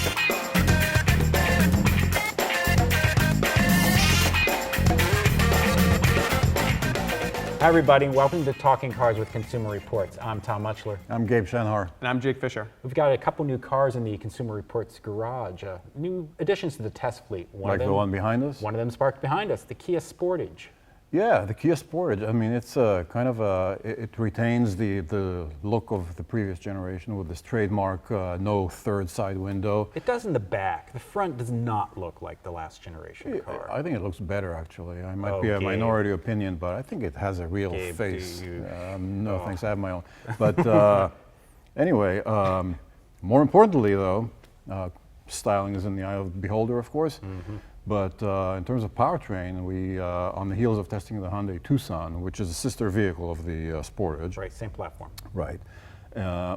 Hi everybody, and welcome to Talking Cars with Consumer Reports. I'm Tom Muchler. I'm Gabe Shanhar. And I'm Jake Fisher. We've got a couple new cars in the Consumer Reports garage, new additions to the test fleet. The one behind us? One of them is parked behind us, the Kia Sportage. Yeah, the Kia Sportage. I mean, it's kind of it retains the look of the previous generation with this trademark no third side window. It does in the back. The front does not look like the last generation car. I think it looks better, actually. I might be a Gabe. Minority opinion, but I think it has a real Gabe, face. No, Oh. thanks, I have my own. But anyway, more importantly, though, styling is in the eye of the beholder, of course. Mm-hmm. But in terms of powertrain, we, on the heels of testing the Hyundai Tucson, which is a sister vehicle of the Sportage. Right, same platform. Right.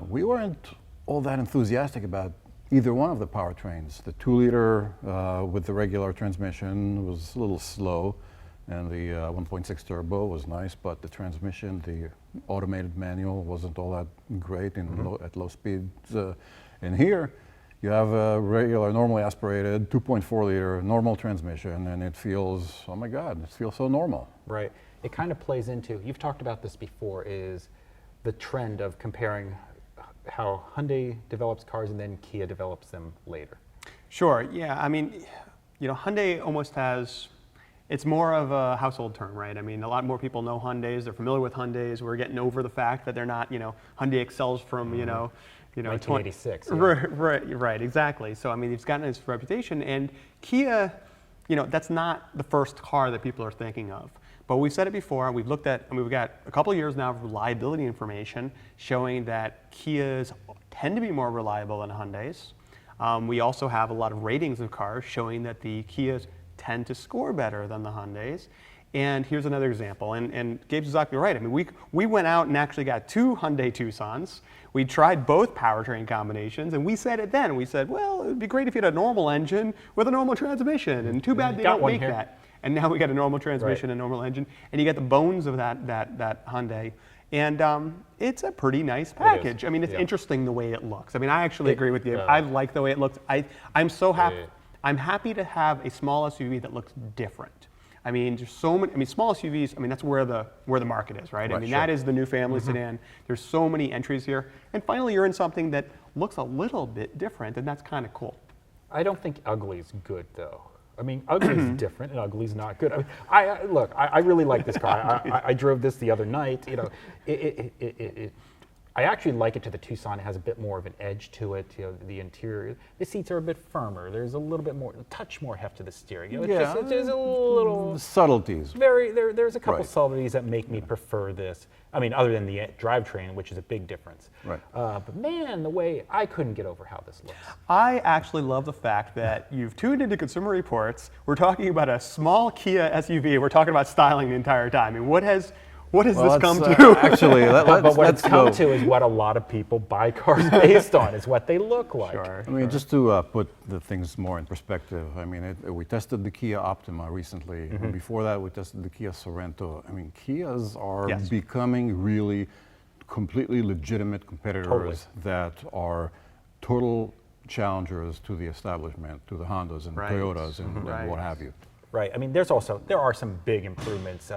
We weren't all that enthusiastic about either one of the powertrains. The 2-liter with the regular transmission was a little slow, and the 1.6 turbo was nice, but the transmission, the automated manual, wasn't all that great at low speeds. And here, you have a regular, normally aspirated 2.4-liter normal transmission, and it feels, oh my God, it feels so normal. Right. It kind of plays into, you've talked about this before, is the trend of comparing how Hyundai develops cars and then Kia develops them later. Sure, yeah, I mean, you know, Hyundai almost has, it's more of a household term, right? I mean, a lot more people know Hyundais, they're familiar with Hyundais, we're getting over the fact that they're not, you know, Hyundai Excels from, you know, 1986. Right, exactly. So I mean, it's gotten its reputation, and Kia, you know, that's not the first car that people are thinking of. But we've said it before. We've looked at, I mean, we've got a couple of years now of reliability information showing that Kias tend to be more reliable than Hyundais. We also have a lot of ratings of cars showing that the Kias tend to score better than the Hyundais. And here's another example, and Gabe's exactly right. I mean, we went out and actually got 2 Hyundai Tucsons. We tried both powertrain combinations, and we said it then. We said, well, it would be great if you had a normal engine with a normal transmission, and too bad they don't make that. And now we got a normal transmission and normal engine, and you get the bones of that Hyundai. And it's a pretty nice package. I mean, it's interesting the way it looks. I mean, I actually agree with you. I like the way it looks. I'm so happy. I'm happy to have a small SUV that looks different. I mean, there's so many. I mean, small SUVs. I mean, that's where the market is, right? I mean, that is the new family sedan. There's so many entries here, and finally, you're in something that looks a little bit different, and that's kind of cool. I don't think ugly is good, though. I mean, ugly is different, and ugly is not good. I mean, look, I really like this car. I drove this the other night. You know, I actually like it to the Tucson. It has a bit more of an edge to it. You know, the interior, the seats are a bit firmer. There's a little bit more, a touch more heft to the steering. You know, there's a little subtleties. There's a couple subtleties that make me prefer this. I mean, other than the drivetrain, which is a big difference. Right. But man, the way I couldn't get over how this looks. I actually love the fact that you've tuned into Consumer Reports. We're talking about a small Kia SUV. We're talking about styling the entire time. I mean, what has this come to? Actually, but what it's come to is what a lot of people buy cars based on, is what they look like. Sure. I mean, just to put the things more in perspective, I mean, we tested the Kia Optima recently. And before that, we tested the Kia Sorento. I mean, Kias are becoming really completely legitimate competitors that are total challengers to the establishment, to the Hondas and Toyotas and what have you. Right. I mean, there are some big improvements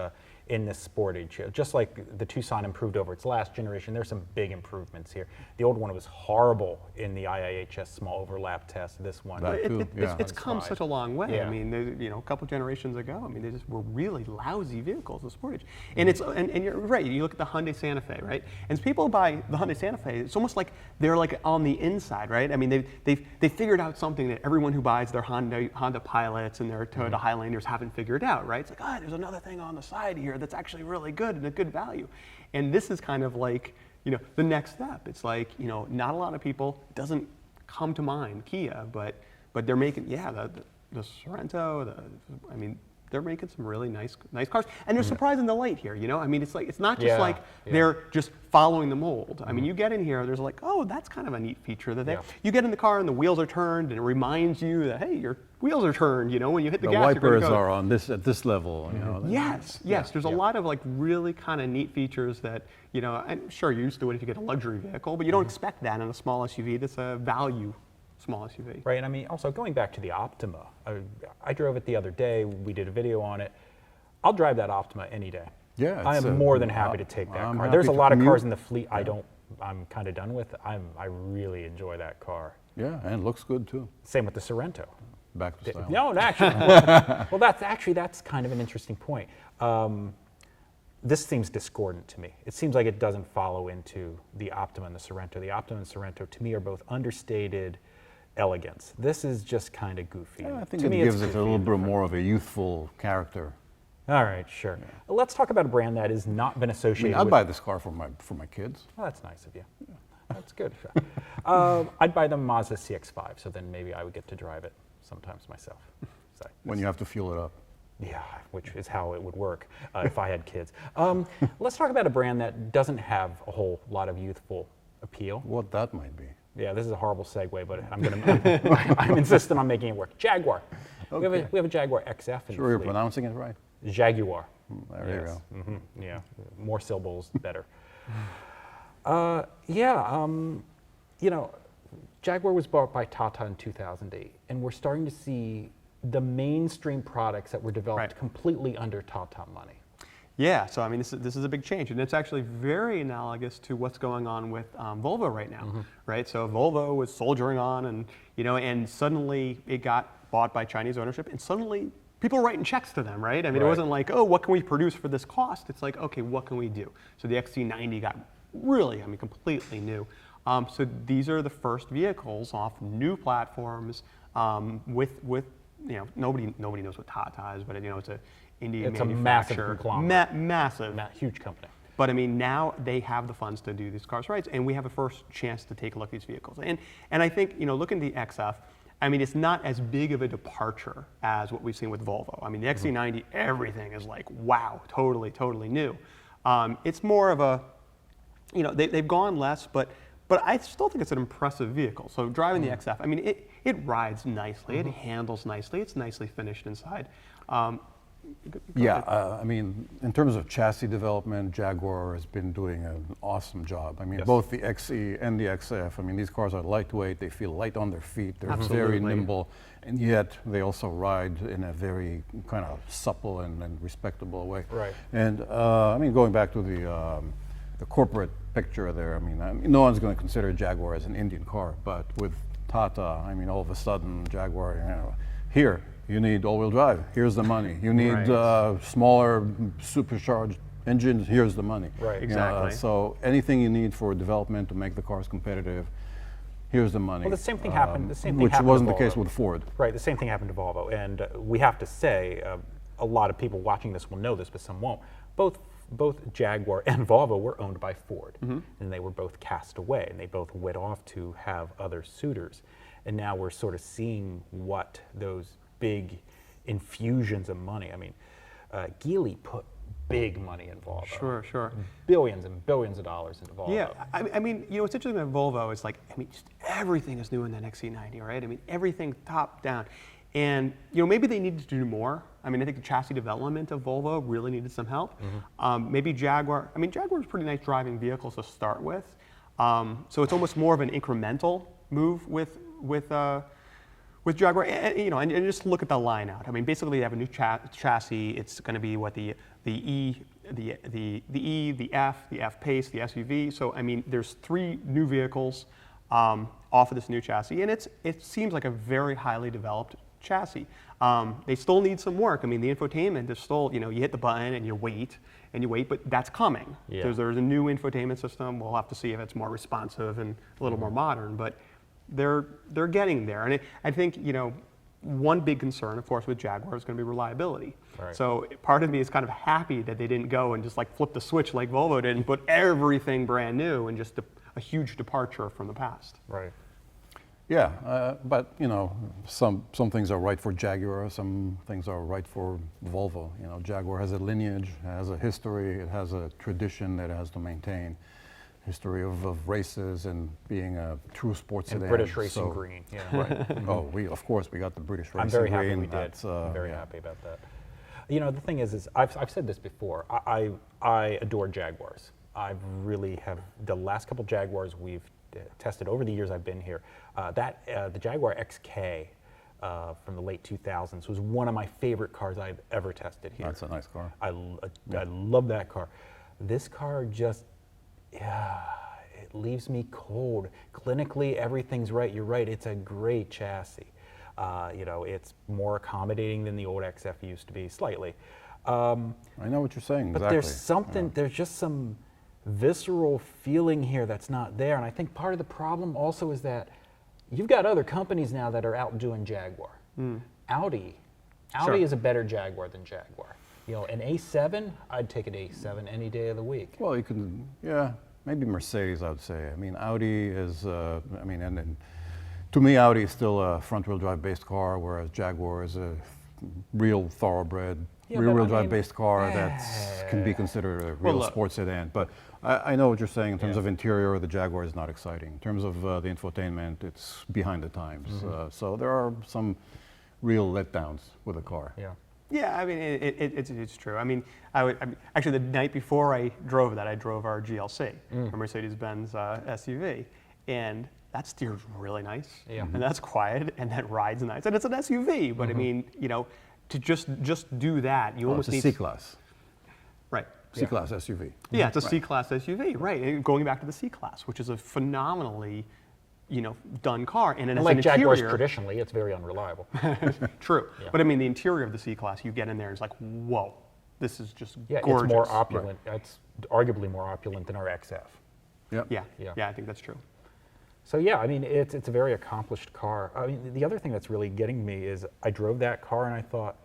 in this Sportage. Just like the Tucson improved over its last generation, there's some big improvements here. The old one was horrible in the IIHS small overlap test. This one, it's come such a long way. Yeah. I mean, you know, a couple generations ago, I mean, they just were really lousy vehicles, the Sportage. And it's and you're right. You look at the Hyundai Santa Fe, right? And as people buy the Hyundai Santa Fe, it's almost like they're like on the inside, right? I mean, they figured out something that everyone who buys their Honda Pilots and their Toyota Highlanders haven't figured out, right? It's like, there's another thing on the side here that's actually really good and a good value. And this is kind of like, you know, the next step. It's like, you know, not a lot of people, it doesn't come to mind Kia, but they're making, the Sorento, I mean, they're making some really nice cars, and they're surprising the light here. You know, I mean, it's like it's not just they're just following the mold. I mean, you get in here, there's like, oh, that's kind of a neat feature that you get in the car and the wheels are turned, and it reminds you that hey, your wheels are turned. You know, when you hit the gas, wipers are on this at this level. You know, yes. There's a lot of like really kind of neat features that and sure you're used to it if you get a luxury vehicle, but you don't expect that in a small SUV that's a value small SUV. Right, and I mean, also going back to the Optima, I drove it the other day, we did a video on it. I'll drive that Optima any day. Yeah, I it's am more than happy to take that car. There's a lot of cars in the fleet I'm kind of done with. I really enjoy that car. Yeah, and it looks good too. Same with the Sorento. Back to style. No, actually, well, that's kind of an interesting point. This seems discordant to me. It seems like it doesn't follow into the Optima and the Sorento. The Optima and Sorento, to me, are both understated elegance. This is just kind of goofy. Yeah, I think to it me, gives it's it a little bit more of a youthful character. All right, sure. Yeah. Let's talk about a brand that has not been associated I'd with... buy this car for my kids. Well, that's nice of you. Yeah. That's good. I'd buy the Mazda Cx-5, so then maybe I would get to drive it sometimes myself. So, when you have to fuel it up. Yeah, which is how it would work if I had kids. Let's talk about a brand that doesn't have a whole lot of youthful appeal. What that might be. Yeah, this is a horrible segue, but I'm insistent on making it work. Jaguar. Okay. We have a Jaguar XF in Sure, the you're fleet. pronouncing it right. Jaguar. There you go. Mm-hmm. Yeah, more syllables, better. Jaguar was bought by Tata in 2008, and we're starting to see the mainstream products that were developed completely under Tata money. Yeah, so I mean, this is a big change, and it's actually very analogous to what's going on with Volvo right now, right? So Volvo was soldiering on, and suddenly it got bought by Chinese ownership, and suddenly people are writing checks to them, right? I mean, it wasn't like, oh, what can we produce for this cost? It's like, okay, what can we do? So the XC90 got really, completely new. So these are the first vehicles off new platforms with nobody knows what Tata is, but it's a Indian It's a massive manufacturer. conglomerate. Massive. Huge company. But I mean, now they have the funds to do these cars right, and we have a first chance to take a look at these vehicles. And I think, looking at the XF, I mean, it's not as big of a departure as what we've seen with Volvo. I mean, the XC90, everything is like, wow, totally, totally new. It's more of a, they've gone less, but I still think it's an impressive vehicle. So driving the XF, I mean, it rides nicely, it handles nicely, it's nicely finished inside. I mean, in terms of chassis development, Jaguar has been doing an awesome job. I mean, both the XE and the XF, I mean, these cars are lightweight, they feel light on their feet, they're very nimble, and yet they also ride in a very kind of supple and respectable way. Right. And I mean, going back to the corporate picture there, I mean, no one's going to consider Jaguar as an Indian car, but with Tata, I mean, all of a sudden, Jaguar, here, you need all-wheel drive, here's the money. You need smaller, supercharged engines, here's the money. Right, exactly. So anything you need for development to make the cars competitive, here's the money. Well, the same thing happened. Which wasn't the case with Ford. Right, the same thing happened to Volvo, and we have to say, a lot of people watching this will know this, but some won't. Both Jaguar and Volvo were owned by Ford, and they were both cast away, and they both went off to have other suitors. And now we're sort of seeing what those big infusions of money. I mean, Geely put big money in Volvo. Sure. Billions and billions of dollars into Volvo. Yeah, I mean, what's interesting about Volvo is just everything is new in that XC90, right? I mean, everything top down. And, maybe they needed to do more. I mean, I think the chassis development of Volvo really needed some help. Maybe Jaguar, Jaguar's pretty nice driving vehicles to start with. So it's almost more of an incremental move with Jaguar, and just look at the line out. I mean, basically they have a new chassis. It's going to be what the E, the F, the F Pace, the SUV. So I mean, there's 3 new vehicles off of this new chassis, and it seems like a very highly developed chassis. They still need some work. I mean, the infotainment is still, you hit the button and you wait, but that's coming. Yeah. There's a new infotainment system. We'll have to see if it's more responsive and a little more modern, but they're getting there. And I think, one big concern, of course, with Jaguar is going to be reliability. Right. So part of me is kind of happy that they didn't go and just flip the switch like Volvo did and put everything brand new and just a huge departure from the past. Right. Yeah, but some things are right for Jaguar, some things are right for Volvo. Jaguar has a lineage, has a history, it has a tradition that it has to maintain. History of races and being a true sports sedan. British Racing Green. Yeah. Right. Of course, we got the British Racing Green. I'm very happy we did. That's, I'm very happy about that. The thing is I've said this before. I adore Jaguars. I really have. The last couple Jaguars we've tested over the years I've been here. The Jaguar XK from the late 2000s was one of my favorite cars I've ever tested here. That's a nice car. I love that car. This car just, it leaves me cold. Clinically, everything's right. You're right. It's a great chassis. It's more accommodating than the old XF used to be, slightly. I know what you're saying. But exactly. there's something, there's just some visceral feeling here that's not there. And I think part of the problem also is that you've got other companies now that are outdoing Jaguar. Audi Sure. is a better Jaguar than Jaguar. An A7, I'd take an A7 any day of the week. Well, you can, maybe Mercedes, I would say. I mean, Audi is, and to me, Audi is still a front-wheel drive based car, whereas Jaguar is a real thoroughbred, rear-wheel drive based car that can be considered a real sports sedan. But I know what you're saying in terms of interior. The Jaguar is not exciting. In terms of the infotainment, it's behind the times. So there are some real letdowns with the car. Yeah, I mean, it's true. I mean, actually, the night before I drove that, I drove our GLC, a Mercedes-Benz SUV, and that steers really nice, and that's quiet, and that rides nice, and it's an SUV. But I mean, to just do that, you almost need it's a C-Class. Right. C-Class SUV. Yeah, it's a C-Class SUV, right? And going back to the C-Class, which is a phenomenally, done car, and as Like an Jaguars interior, traditionally, it's very unreliable. True. But I mean, the interior of the C-Class, you get in there, and it's like, whoa, this is just gorgeous. It's more opulent. It's arguably more opulent than our XF. Yeah, I think that's true. So yeah, I mean, it's a very accomplished car. I mean, the other thing that's really getting me is I drove that car and I thought,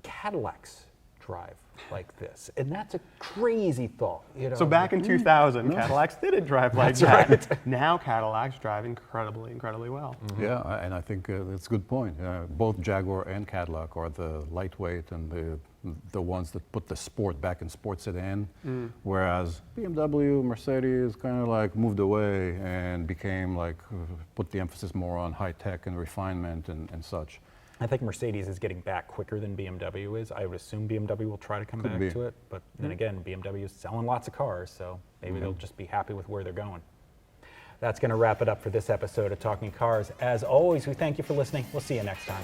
Cadillacs drive like this, and that's a crazy thought. So back in 2000, Cadillacs didn't drive like that. Right. Now Cadillacs drive incredibly, incredibly well. Yeah, and I think that's a good point. Both Jaguar and Cadillac are the lightweight and the ones that put the sport back in sports sedan, whereas BMW, Mercedes kind of like moved away and became like, put the emphasis more on high tech and refinement and such. I think Mercedes is getting back quicker than BMW is. I would assume BMW will try to come back to it, but then again, BMW is selling lots of cars, so maybe they'll just be happy with where they're going. That's going to wrap it up for this episode of Talking Cars. As always, we thank you for listening. We'll see you next time.